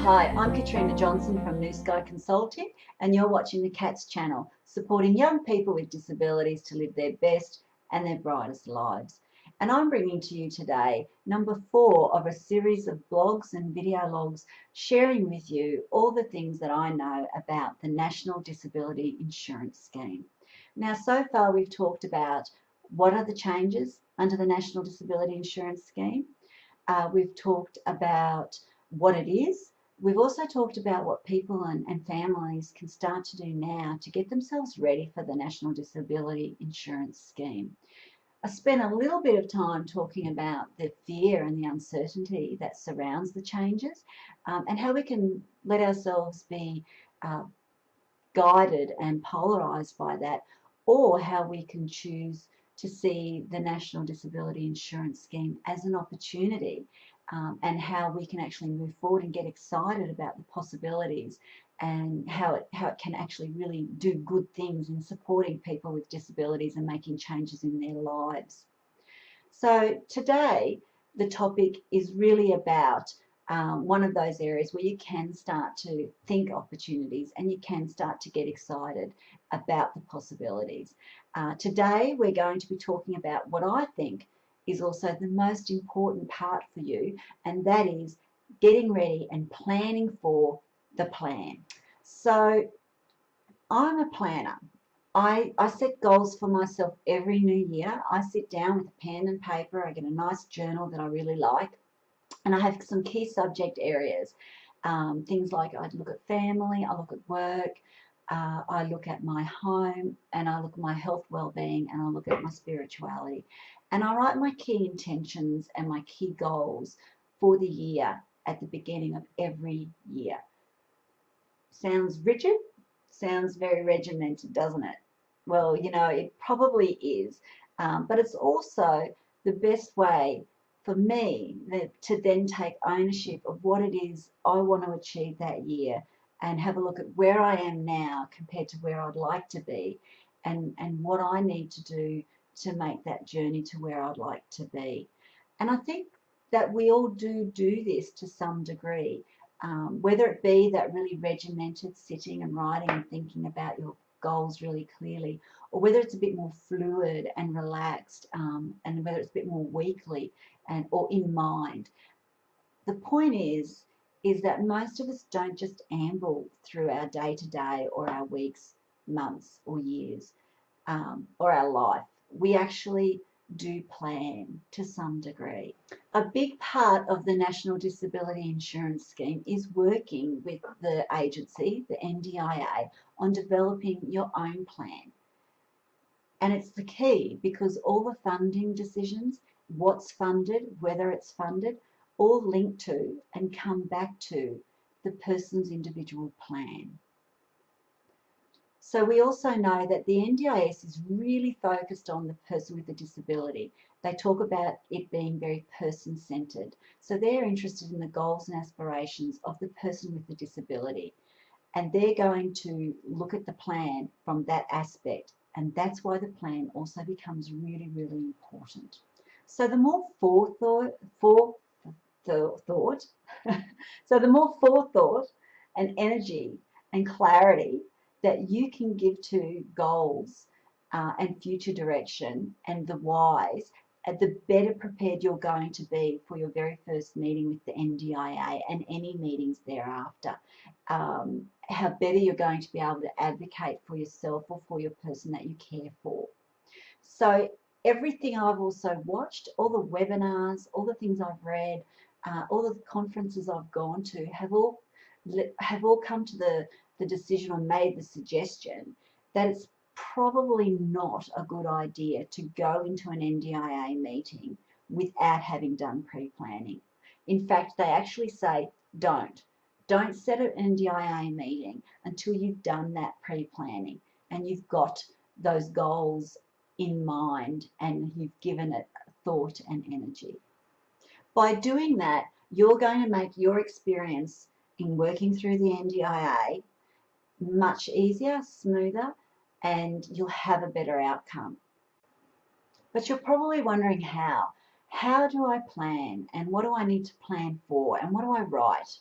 Hi, I'm Katrina Johnson from New Sky Consulting, and you're watching the CATS channel, supporting young people with disabilities to live their best and their brightest lives. And I'm bringing to you today number 4 of a series of blogs and video logs sharing with you all the things that I know about the National Disability Insurance Scheme. Now, so far we've talked about what are the changes under the National Disability Insurance Scheme. We've talked about what it is. We've also talked about what people and families can start to do now to get themselves ready for the National Disability Insurance Scheme. I spent a little bit of time talking about the fear and the uncertainty that surrounds the changes, and how we can let ourselves be guided and polarised by that, or how we can choose to see the National Disability Insurance Scheme as an opportunity, and how we can actually move forward and get excited about the possibilities and how it can actually really do good things in supporting people with disabilities and making changes in their lives. So today the topic is really about one of those areas where you can start to think opportunities and you can start to get excited about the possibilities. Today we're going to be talking about what I think is also the most important part for you, and that is getting ready and planning for the plan. So I'm a planner. I set goals for myself every new year. I sit down with a pen and paper. I get a nice journal that I really like, and I have some key subject areas. Things like I look at family, I look at work, I look at my home, and I look at my health, well-being, and I look at my spirituality. And I write my key intentions and my key goals for the year at the beginning of every year. Sounds rigid? Sounds very regimented, doesn't it? Well, you know, it probably is, but it's also the best way for me to then take ownership of what it is I want to achieve that year, and have a look at where I am now compared to where I'd like to be, and what I need to do to make that journey to where I'd like to be. And I think that we all do this to some degree, whether it be that really regimented sitting and writing and thinking about your goals really clearly, or whether it's a bit more fluid and relaxed, and whether it's a bit more weekly or in mind. The point is that most of us don't just amble through our day-to-day or our weeks, months or years, or our life. We actually do plan to some degree. A big part of the National Disability Insurance Scheme is working with the agency, the NDIA, on developing your own plan. And it's the key, because all the funding decisions, what's funded, whether it's funded, all link to and come back to the person's individual plan. So we also know that the NDIS is really focused on the person with a disability. They talk about it being very person-centred. So they're interested in the goals and aspirations of the person with the disability. And they're going to look at the plan from that aspect. And that's why the plan also becomes really, really important. So the more the more forethought and energy and clarity that you can give to goals and future direction and the whys, the better prepared you're going to be for your very first meeting with the NDIA and any meetings thereafter. How better you're going to be able to advocate for yourself or for your person that you care for. So everything I've also watched, all the webinars, all the things I've read, all the conferences I've gone to have all come to the decision, or made the suggestion, that it's probably not a good idea to go into an NDIA meeting without having done pre-planning. In fact, they actually say don't set an NDIA meeting until you've done that pre-planning and you've got those goals in mind and you've given it thought and energy. By doing that, you're going to make your experience in working through the NDIA much easier, smoother, and you'll have a better outcome. But you're probably wondering how. How do I plan, and what do I need to plan for, and what do I write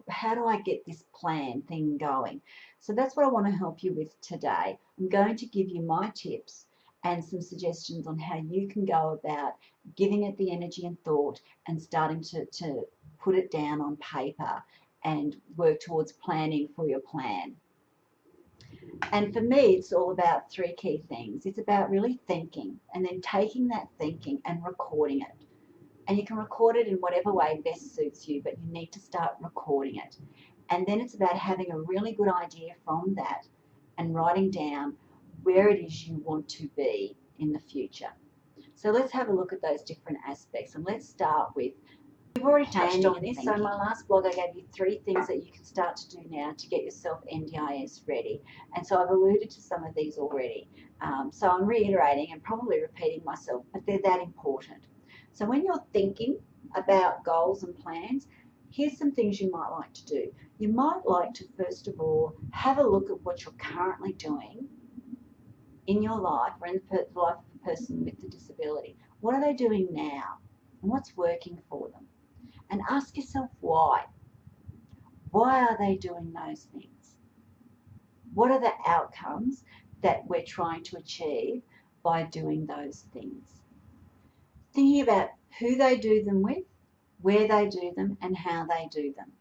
how do I get this plan thing going? So that's what I want to help you with today. I'm going to give you my tips and some suggestions on how you can go about giving it the energy and thought and starting to put it down on paper and work towards planning for your plan. And for me, it's all about three key things. It's about really thinking and then taking that thinking and recording it. And you can record it in whatever way best suits you, but you need to start recording it. And then it's about having a really good idea from that and writing down where it is you want to be in the future. So let's have a look at those different aspects. And let's start with, we've already touched on this. So in my last blog, I gave you 3 things that you can start to do now to get yourself NDIS ready. And so I've alluded to some of these already. So I'm reiterating and probably repeating myself, but they're that important. So when you're thinking about goals and plans, here's some things you might like to do. You might like to, first of all, have a look at what you're currently doing in your life or in the life of a person with a disability. What are they doing now? And what's working for them? And ask yourself why. Why are they doing those things? What are the outcomes that we're trying to achieve by doing those things? Thinking about who they do them with, where they do them, and how they do them.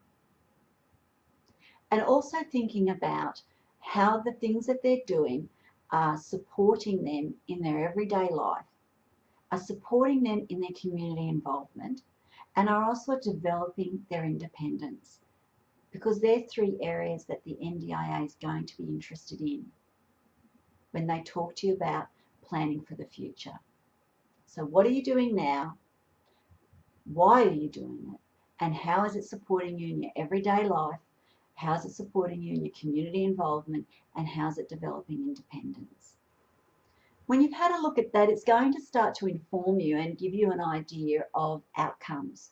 And also thinking about how the things that they're doing are supporting them in their everyday life, are supporting them in their community involvement, and are also developing their independence. Because they're 3 areas that the NDIA is going to be interested in when they talk to you about planning for the future. So what are you doing now? Why are you doing it? And how is it supporting you in your everyday life? How is it supporting you in your community involvement? And how is it developing independence? When you've had a look at that, it's going to start to inform you and give you an idea of outcomes,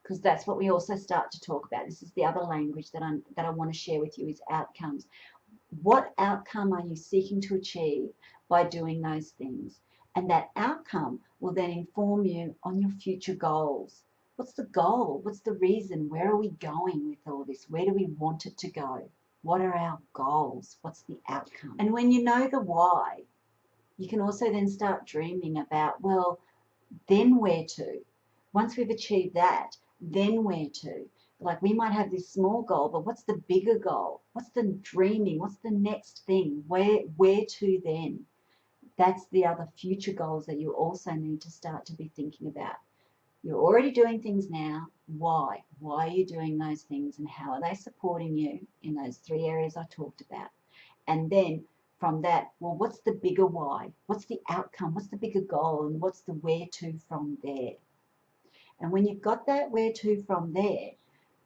because that's what we also start to talk about. This is the other language that I want to share with you, is outcomes. What outcome are you seeking to achieve by doing those things? And that outcome will then inform you on your future goals. What's the goal? What's the reason? Where are we going with all this? Where do we want it to go? What are our goals? What's the outcome? And when you know the why, you can also then start dreaming about, well, then where to? Once we've achieved that, then where to? Like, we might have this small goal, but what's the bigger goal? What's the dreaming? What's the next thing? Where to then? That's the other future goals that you also need to start to be thinking about. You're already doing things now. Why? Why are you doing those things, and how are they supporting you in those 3 areas I talked about? And then from that, well, what's the bigger why? What's the outcome? What's the bigger goal? And what's the where to from there? And when you've got that where to from there,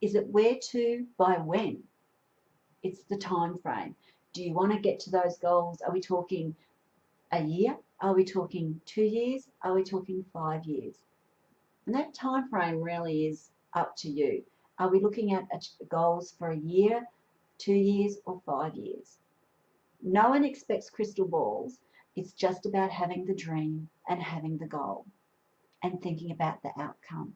is it where to by when? It's the time frame. Do you want to get to those goals? Are we talking a year? Are we talking 2 years? Are we talking 5 years? And that time frame really is up to you. Are we looking at goals for a year, 2 years, or 5 years? No one expects crystal balls. It's just about having the dream and having the goal and thinking about the outcome.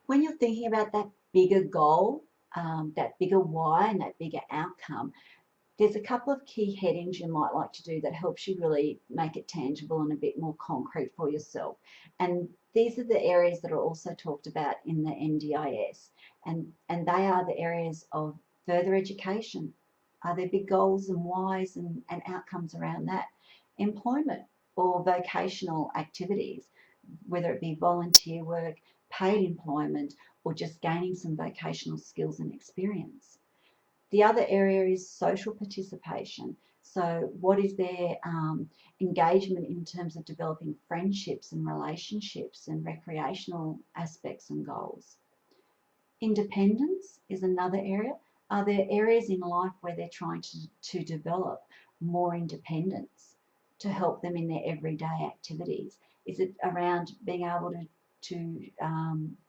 When you're thinking about that bigger goal, that bigger why and that bigger outcome, there's a couple of key headings you might like to do that helps you really make it tangible and a bit more concrete for yourself. And these are the areas that are also talked about in the NDIS. And they are the areas of further education. Are there big goals and whys and outcomes around that? Employment or vocational activities, whether it be volunteer work, paid employment, or just gaining some vocational skills and experience. The other area is social participation. So what is their engagement in terms of developing friendships and relationships and recreational aspects and goals? Independence is another area. Are there areas in life where they're trying to develop more independence to help them in their everyday activities? Is it around being able to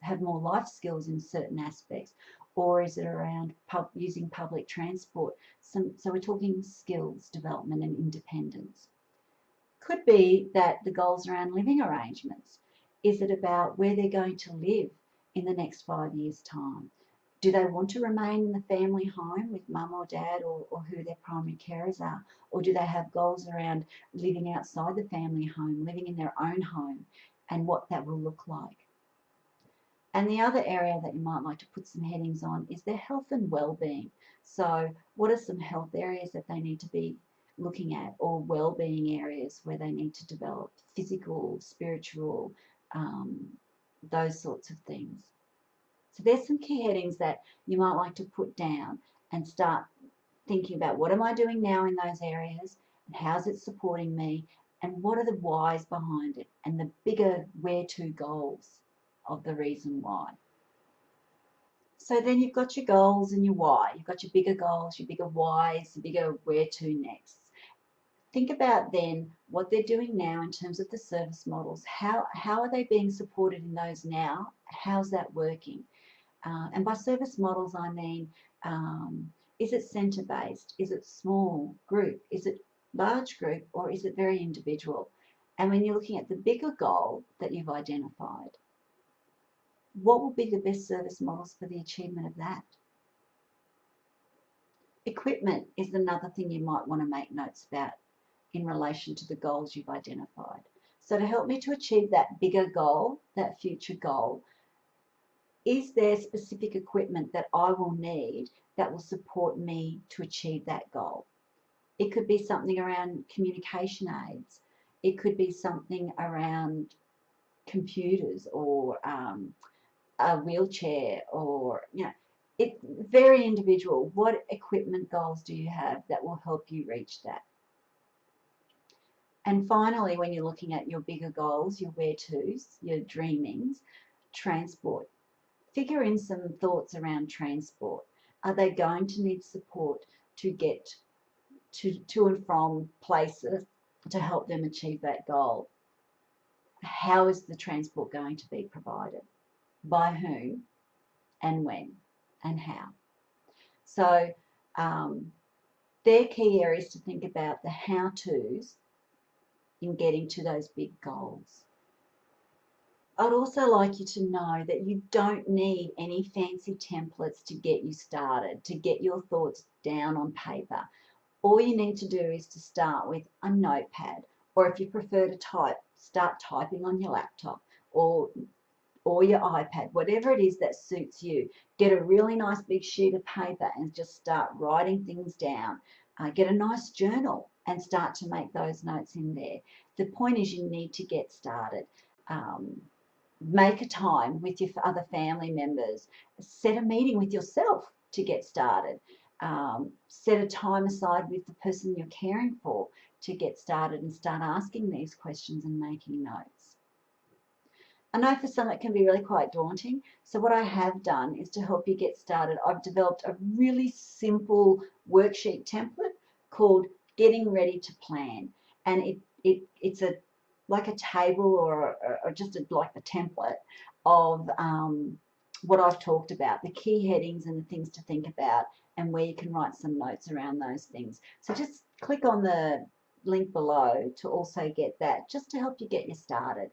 have more life skills in certain aspects? Or is it around using public transport? So we're talking skills development and independence. Could be that the goals around living arrangements. Is it about where they're going to live in the next 5 years' time? Do they want to remain in the family home with mum or dad or who their primary carers are? Or do they have goals around living outside the family home, living in their own home, and what that will look like? And the other area that you might like to put some headings on is their health and well-being. So what are some health areas that they need to be looking at, or well-being areas where they need to develop physical, spiritual, those sorts of things. So there's some key headings that you might like to put down and start thinking about, what am I doing now in those areas, and how's it supporting me, and what are the whys behind it, and the bigger where-to goals of the reason why. So then you've got your goals and your why. You've got your bigger goals, your bigger whys, the bigger where-to next. Think about then what they're doing now in terms of the service models. How are they being supported in those now? How's that working? And by service models, I mean, is it centre-based? Is it small group? Is it large group? Or is it very individual? And when you're looking at the bigger goal that you've identified, what will be the best service models for the achievement of that? Equipment is another thing you might want to make notes about in relation to the goals you've identified. So to help me to achieve that bigger goal, that future goal, is there specific equipment that I will need that will support me to achieve that goal? It could be something around communication aids. It could be something around computers, or a wheelchair, or, it's very individual. What equipment goals do you have that will help you reach that? And finally, when you're looking at your bigger goals, your where-tos, your dreamings, transport. Figure in some thoughts around transport. Are they going to need support to get to and from places to help them achieve that goal? How is the transport going to be provided? By whom? And when? And how? So they're key areas to think about, the how-tos in getting to those big goals. I'd also like you to know that you don't need any fancy templates to get you started, to get your thoughts down on paper. All you need to do is to start with a notepad, or if you prefer to type, start typing on your laptop or your iPad, whatever it is that suits you. Get a really nice big sheet of paper and just start writing things down. Get a nice journal and start to make those notes in there. The point is, you need to get started. Make a time with your other family members. Set a meeting with yourself to get started. Set a time aside with the person you're caring for to get started and start asking these questions and making notes. I know for some it can be really quite daunting, so what I have done is to help you get started. I've developed a really simple worksheet template called Getting Ready to Plan, and it's like a table or just like a template of what I've talked about, the key headings and the things to think about, and where you can write some notes around those things. So just click on the link below to also get that, just to help you get you started.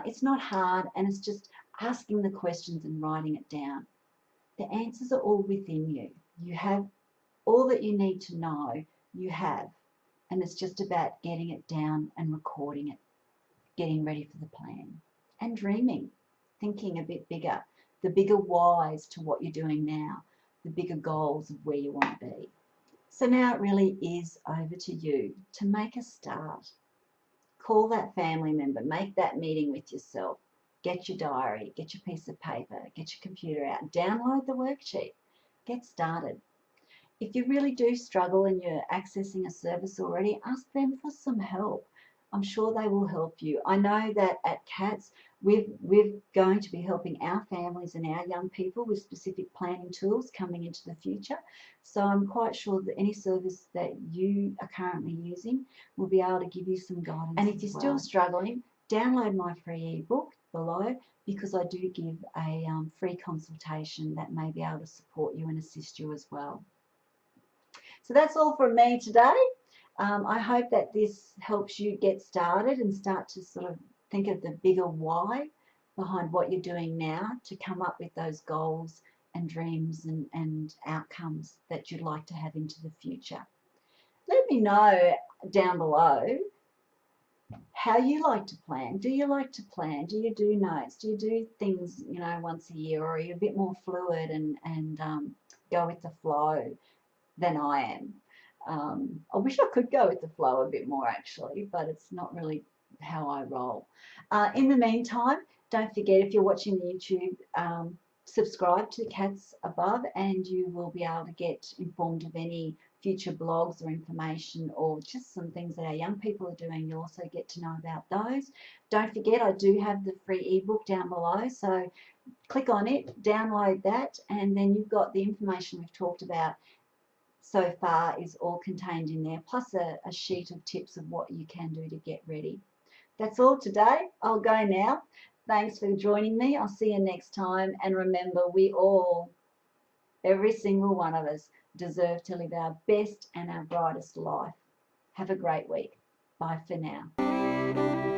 It's not hard, and it's just asking the questions and writing it down. The answers are all within you. You have all that you need to know, you have, and it's just about getting it down and recording it, getting ready for the plan, and dreaming, thinking a bit bigger, the bigger whys to what you're doing now, the bigger goals of where you want to be. So now it really is over to you to make a start. Call that family member, make that meeting with yourself, get your diary, get your piece of paper, get your computer out, download the worksheet, get started. If you really do struggle and you're accessing a service already, ask them for some help. I'm sure they will help you. I know that at CATS, we're going to be helping our families and our young people with specific planning tools coming into the future. So I'm quite sure that any service that you are currently using will be able to give you some guidance. And if you're still struggling, download my free ebook below, because I do give a free consultation that may be able to support you and assist you as well. So that's all from me today. I hope that this helps you get started and start to sort of think of the bigger why behind what you're doing now to come up with those goals and dreams and outcomes that you'd like to have into the future. Let me know down below how you like to plan. Do you like to plan? Do you do notes? Do you do things, you know, once a year, or are you a bit more fluid and go with the flow than I am? I wish I could go with the flow a bit more actually, but it's not really how I roll. In the meantime, don't forget, if you're watching the YouTube, subscribe to the Cats Above and you will be able to get informed of any future blogs or information, or just some things that our young people are doing. You'll also get to know about those. Don't forget, I do have the free ebook down below, so click on it, download that, and then you've got the information we've talked about so far is all contained in there, plus a sheet of tips of what you can do to get ready. That's all today. I'll go now. Thanks for joining me. I'll see you next time. And remember, we all, every single one of us, deserve to live our best and our brightest life. Have a great week. Bye for now.